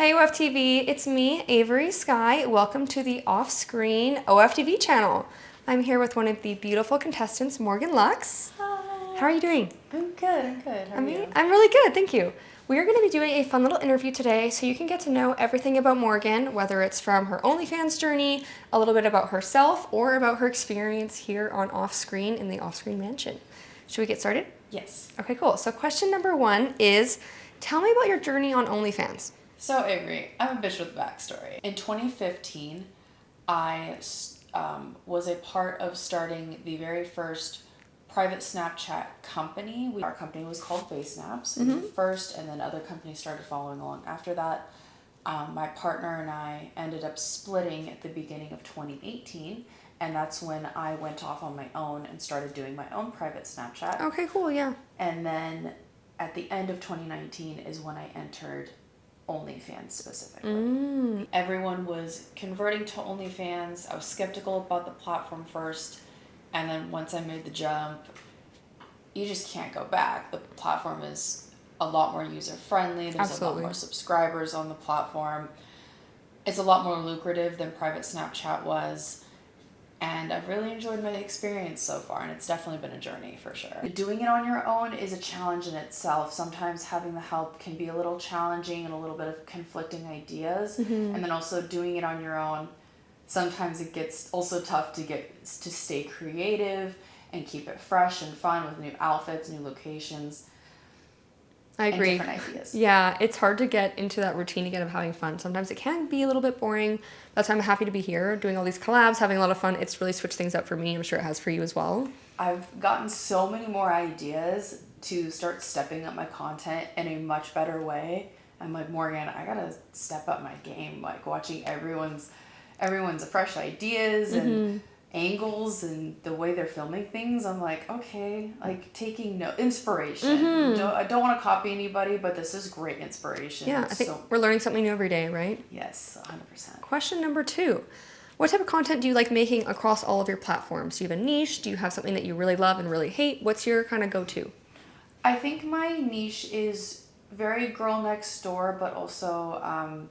Hey OFTV, it's me, Avery Skye. Welcome to the Offscreen OFTV channel. I'm here with one of the beautiful contestants, Morgan Lux. Hi. How are you doing? I'm good. How are you? I'm really good, thank you. We are going to be doing a fun little interview today so you can get to know everything about Morgan, whether it's from her OnlyFans journey, a little bit about herself, or about her experience here on Offscreen in the Offscreen mansion. Should we get started? Yes. Okay, cool. So question number 1 is, tell me about your journey on OnlyFans. So Avery, I'm a bitch with a backstory. In 2015, I was a part of starting the very first private Snapchat company. Our company was called Face Snaps first, and then other companies started following along after that. My partner and I ended up splitting at the beginning of 2018, and that's when I went off on my own and started doing my own private Snapchat. Okay, cool, yeah. And then at the end of 2019 is when I entered OnlyFans specifically. Everyone was converting to OnlyFans. I was skeptical about the platform first, and then once I made the jump, you just can't go back. The platform is a lot more user friendly. There's Absolutely. a lot more subscribers on the platform. It's a lot more lucrative than private Snapchat was. And I've really enjoyed my experience so far, and it's definitely been a journey for sure. Doing it on your own is a challenge in itself. Sometimes having the help can be a little challenging and a little bit of conflicting ideas. And then also doing it on your own, sometimes it gets also tough to stay creative and keep it fresh and fun with new outfits, new locations. I agree. And different ideas. Yeah, it's hard to get into that routine again of having fun. Sometimes it can be a little bit boring. That's why I'm happy to be here, doing all these collabs, having a lot of fun. It's really switched things up for me. I'm sure it has for you as well. I've gotten so many more ideas to start stepping up my content in a much better way. I'm like, Morgan, I gotta step up my game. Like watching everyone's fresh ideas and angles and the way they're filming things, I'm like, okay, like taking no inspiration. I don't want to copy anybody, but this is great inspiration. Yeah, I think we're learning something new every day, right? Yes, 100%. Question number 2. What type of content do you like making across all of your platforms? Do you have a niche? Do you have something that you really love and really hate? What's your kind of go-to? I think my niche is very girl next door, but also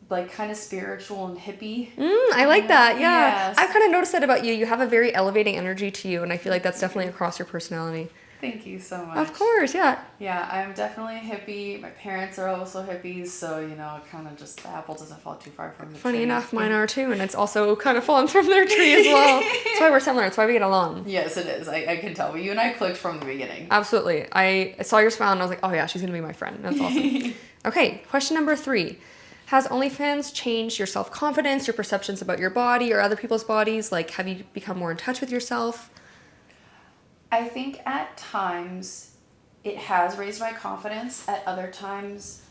like kind of spiritual and hippie. I like that. Yeah. Yes. I've kind of noticed that about you. You have a very elevating energy to you, and I feel like that's definitely across your personality. Thank you so much. Of course, yeah. Yeah, I'm definitely a hippie. My parents are also hippies, so kind of just the apple doesn't fall too far from the tree. Funny enough, mine are too, and it's also kind of fallen from their tree as well. That's why we're similar. That's why we get along. Yes, it is. I can tell. You and I clicked from the beginning. Absolutely. I saw your smile and I was like, oh yeah, she's gonna be my friend. That's awesome. Okay, question number 3. Has OnlyFans changed your self-confidence, your perceptions about your body or other people's bodies? Like, have you become more in touch with yourself? I think at times it has raised my confidence. At other times,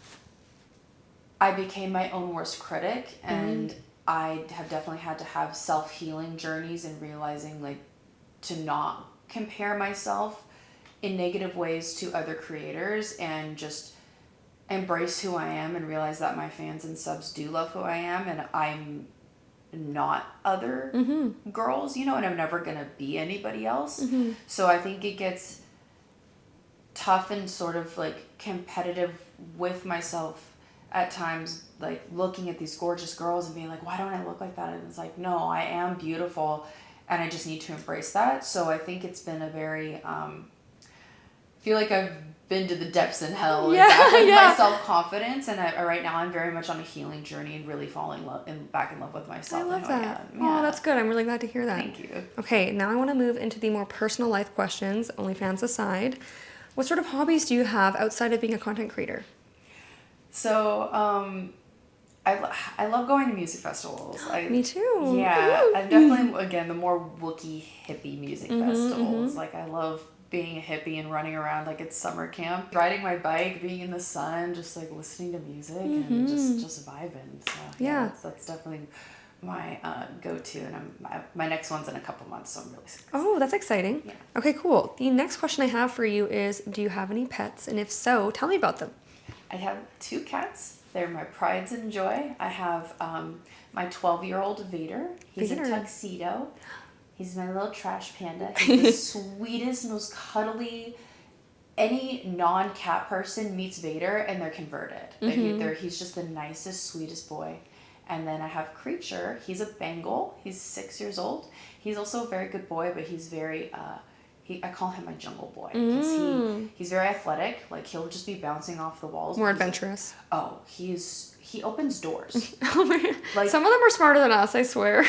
I became my own worst critic, and I have definitely had to have self-healing journeys and realizing like to not compare myself in negative ways to other creators and just embrace who I am and realize that my fans and subs do love who I am, and I'm not other girls, and I'm never gonna be anybody else. So I think it gets tough and sort of like competitive with myself at times, like looking at these gorgeous girls and being like, why don't I look like that? And it's like, no, I am beautiful and I just need to embrace that. So I think it's been a very feel like I've been to the depths in hell with my self-confidence, and right now I'm very much on a healing journey and really falling back in love with myself. I love and that. I am. Yeah. Oh, that's good. I'm really glad to hear that. Thank you. Okay, now I want to move into the more personal life questions, OnlyFans aside. What sort of hobbies do you have outside of being a content creator? So, I love going to music festivals. Me too. Yeah, I'm definitely, again, the more Wookiee hippie music festivals. Like, I love being a hippie and running around like it's summer camp, riding my bike, being in the sun, just like listening to music and just vibing. So yeah, that's definitely my go-to, and my next one's in a couple months, so I'm really excited. Oh, that's exciting. Yeah. Okay, cool. The next question I have for you is, do you have any pets? And if so, tell me about them. I have 2 cats. They're my prides and joy. I have my 12-year-old Vader. He's a tuxedo. He's my little trash panda. He's the sweetest, most cuddly any non-cat person meets Vader and they're converted. He's just the nicest, sweetest boy. And then I have Creature. He's a Bengal. He's 6 years old. He's also a very good boy, but he's very, I call him my jungle boy. Because he's very athletic. Like, he'll just be bouncing off the walls. More adventurous. He opens doors. Oh my, like, some of them are smarter than us, I swear.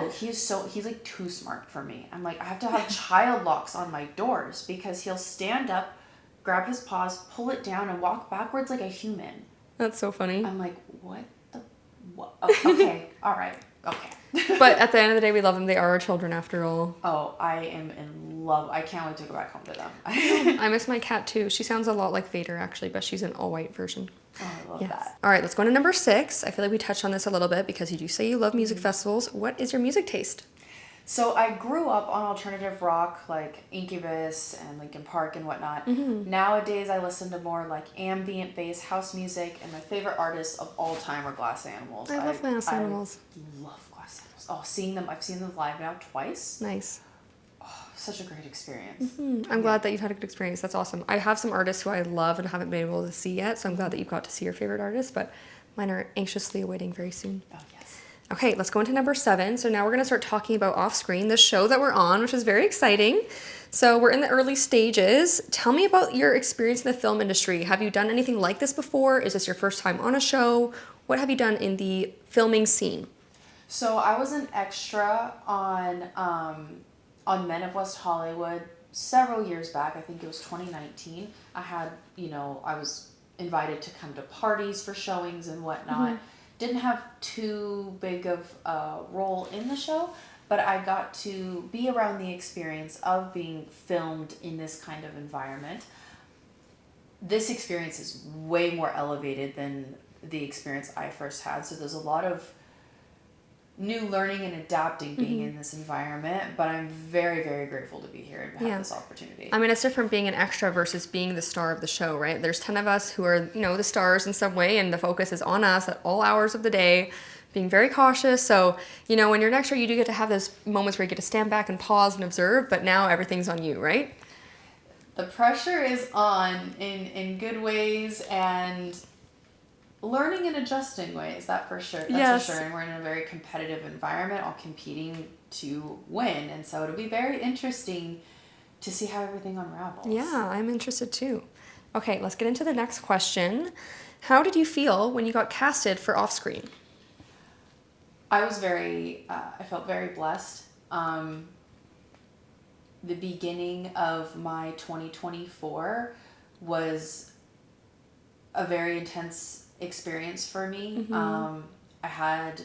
He's like too smart for me. I'm like, I have to have child locks on my doors because he'll stand up, grab his paws, pull it down, and walk backwards like a human. That's so funny. I'm like, what? Oh, okay, all right, okay. But at the end of the day, we love them. They are our children after all. Oh, I am in love. I can't wait to go back home to them. I miss my cat too. She sounds a lot like Vader actually, but she's an all-white version. Oh, I love that. All right, let's go to number 6. I feel like we touched on this a little bit because you do say you love music festivals. What is your music taste? So I grew up on alternative rock, like Incubus and Linkin Park and whatnot. Nowadays, I listen to more like ambient bass, house music, and my favorite artists of all time are Glass Animals. I love Glass Animals. I love Glass Animals. Oh, I've seen them live now twice. Nice. Oh, such a great experience. I'm glad that you've had a good experience. That's awesome. I have some artists who I love and haven't been able to see yet, so I'm glad that you've got to see your favorite artists, but mine are anxiously awaiting very soon. Oh, yes. Okay, let's go into number 7. So now we're going to start talking about Offscreen, the show that we're on, which is very exciting. So we're in the early stages. Tell me about your experience in the film industry. Have you done anything like this before? Is this your first time on a show? What have you done in the filming scene? So I was an extra on Men of West Hollywood several years back. I think it was 2019. I was invited to come to parties for showings and whatnot. Didn't have too big of a role in the show, but I got to be around the experience of being filmed in this kind of environment. This experience is way more elevated than the experience I first had, so there's a lot of new learning and adapting being in this environment, but I'm very, very grateful to be here and have this opportunity. I mean, it's different being an extra versus being the star of the show, right? There's 10 of us who are, the stars in some way, and the focus is on us at all hours of the day, being very cautious. So, when you're an extra, you do get to have those moments where you get to stand back and pause and observe, but now everything's on you, right? The pressure is on in good ways and learning and adjusting ways, that's for sure. And we're in a very competitive environment, all competing to win. And so it'll be very interesting to see how everything unravels. Yeah, I'm interested too. Okay, let's get into the next question. How did you feel when you got casted for Offscreen? I felt very blessed. The beginning of my 2024 was a very intense experience for me. I had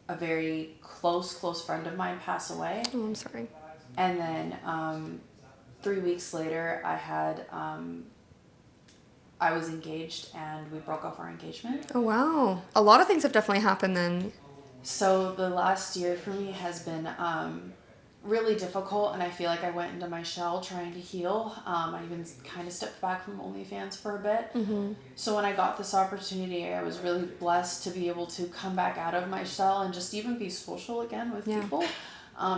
a very close friend of mine pass away. Oh, I'm sorry. And then 3 weeks later, I was engaged and we broke off our engagement. Oh, wow. A lot of things have definitely happened then. So the last year for me has been really difficult, and I feel like I went into my shell trying to heal. I even kind of stepped back from OnlyFans for a bit. So when I got this opportunity, I was really blessed to be able to come back out of my shell and just even be social again with people,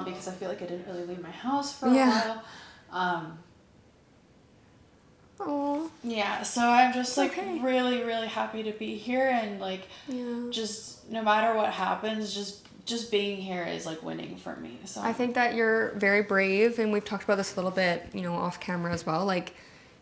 because I feel like I didn't really leave my house for a while. Oh. Yeah, so I'm just really, really happy to be here, and just no matter what happens, just being here is winning for me. So I think that you're very brave, and we've talked about this a little bit, off camera as well.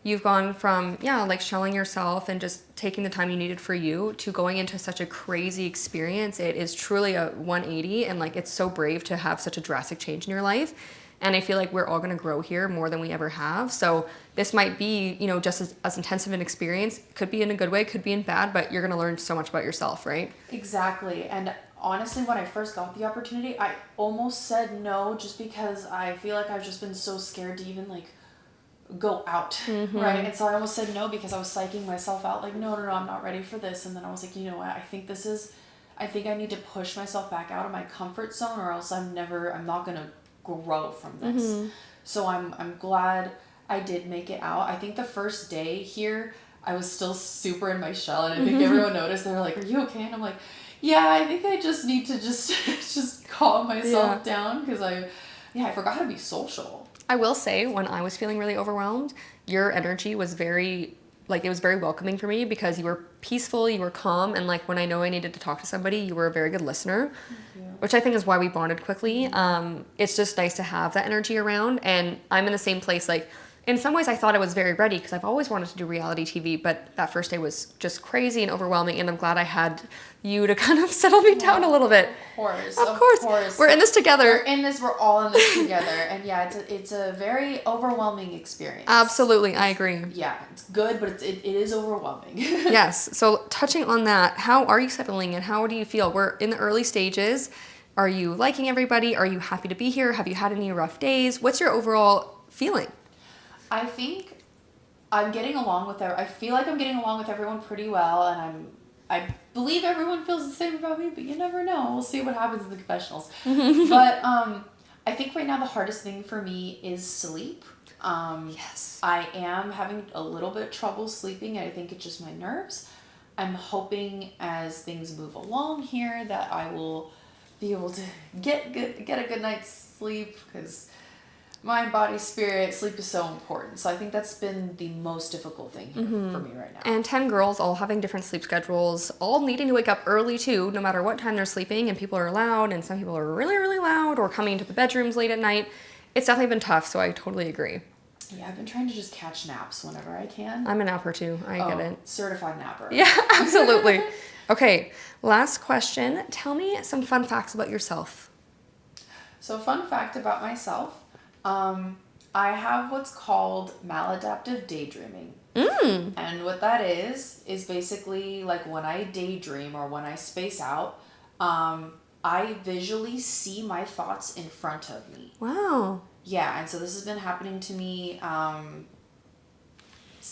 You've gone from, shelling yourself and just taking the time you needed for you to going into such a crazy experience. It is truly a 180, and it's so brave to have such a drastic change in your life. And I feel like we're all going to grow here more than we ever have. So this might be, just as intensive an experience. Could be in a good way, could be in bad, but you're going to learn so much about yourself, right? Exactly. And honestly, when I first got the opportunity, I almost said no, just because I feel like I've just been so scared to even go out, right? And so I almost said no because I was psyching myself out, no, I'm not ready for this. And then I was like, you know what? I think I need to push myself back out of my comfort zone, or else I'm not going to grow from this. So I'm glad I did make it out. I think the first day here, I was still super in my shell, and I think everyone noticed. They were like, "Are you okay?" And I'm like, "Yeah, I think I just need to just calm myself down, because I forgot how to be social." I will say, when I was feeling really overwhelmed, your energy was very, like, it was very welcoming for me because you were peaceful, you were calm, and like when I know I needed to talk to somebody, you were a very good listener, which I think is why we bonded quickly. It's just nice to have that energy around, and I'm in the same place. Like, in some ways, I thought I was very ready because I've always wanted to do reality TV, but that first day was just crazy and overwhelming, and I'm glad I had you to kind of settle me down a little bit. Of course. We're in this together. We're all in this together. And yeah, it's a very overwhelming experience. Absolutely, I agree. Yeah, it's good, but it is overwhelming. Yes. So touching on that, how are you settling and how do you feel? We're in the early stages. Are you liking everybody? Are you happy to be here? Have you had any rough days? What's your overall feeling? I think I'm getting along with I feel like I'm getting along with everyone pretty well, and I believe everyone feels the same about me, but you never know. We'll see what happens in the confessionals. But I think right now the hardest thing for me is sleep. Yes. I am having a little bit of trouble sleeping, and I think it's just my nerves. I'm hoping as things move along here that I will be able to get a good night's sleep, because mind, body, spirit, sleep is so important. So I think that's been the most difficult thing here for me right now. And 10 girls all having different sleep schedules, all needing to wake up early too, no matter what time they're sleeping, and people are loud, and some people are really, really loud, or coming into the bedrooms late at night. It's definitely been tough, so I totally agree. Yeah, I've been trying to just catch naps whenever I can. I'm a napper too, I get it. Certified napper. Yeah, absolutely. Okay, last question. Tell me some fun facts about yourself. So fun fact about myself, I have what's called maladaptive daydreaming. And what that is basically like when I daydream or when I space out, I visually see my thoughts in front of me. Wow. Yeah, and so this has been happening to me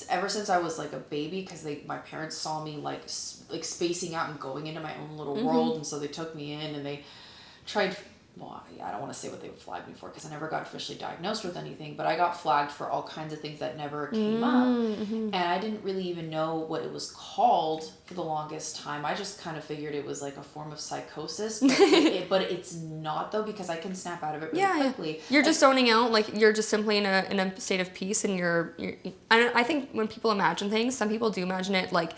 ever since I was like a baby, because my parents saw me like spacing out and going into my own little world, and so they took me in and they tried. Well, yeah, I don't want to say what they would flag me for because I never got officially diagnosed with anything, but I got flagged for all kinds of things that never came up. And I didn't really even know what it was called for the longest time. I just kind of figured it was like a form of psychosis, but it's not though, because I can snap out of it really quickly. You're just zoning out, like you're just simply in a state of peace, and I think when people imagine things, some people do imagine it like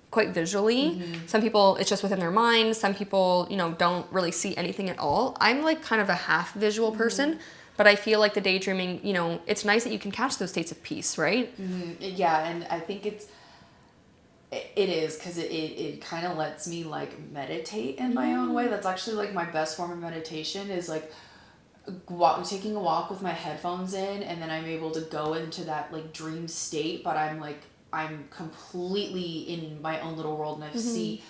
quite visually. Some people it's just within their mind. Some people, don't really see anything at all. I'm like kind of a half visual person, but I feel like the daydreaming, it's nice that you can catch those states of peace, right? Yeah, and I think it is because it kind of lets me like meditate in my own way. That's actually like my best form of meditation is like taking a walk with my headphones in, and then I'm able to go into that like dream state, but I'm completely in my own little world, and I see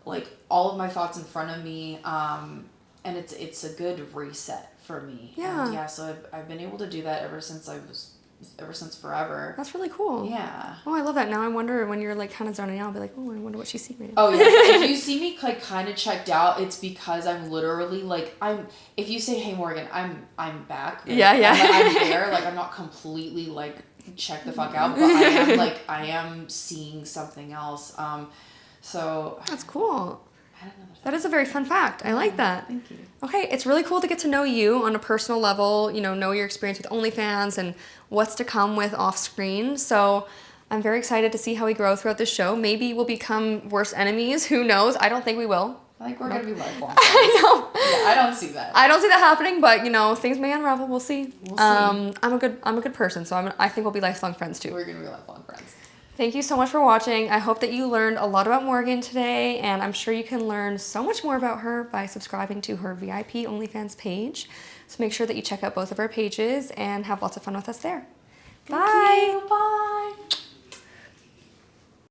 like all of my thoughts in front of me, and it's a good reset for me. And yeah, so I've been able to do that ever since forever. That's really cool. Yeah. Oh, I love that. Now I wonder when you're like kind of zoning out, I'll be like, oh, I wonder what she's seeing right now. Oh yeah. If you see me like kind of checked out, it's because I'm literally like if you say, hey Morgan, I'm back. Like, yeah. I'm there. Like I'm not completely like check the fuck out, but I am seeing something else. So that's cool. That is a very fun fact. I like that. Thank you. Okay, it's really cool to get to know you on a personal level, know your experience with OnlyFans and what's to come with Offscreen. So I'm very excited to see how we grow throughout the show. Maybe we'll become worse enemies. Who knows? I don't think we will. I think we're going to be lifelong. I know. Yeah, I don't see that. I don't see that happening, but things may unravel. We'll see. We'll see. I'm a good person, so I think we'll be lifelong friends too. We're going to be lifelong friends. Thank you so much for watching. I hope that you learned a lot about Morgan today, and I'm sure you can learn so much more about her by subscribing to her VIP OnlyFans page. So make sure that you check out both of our pages and have lots of fun with us there. Thank you. Bye.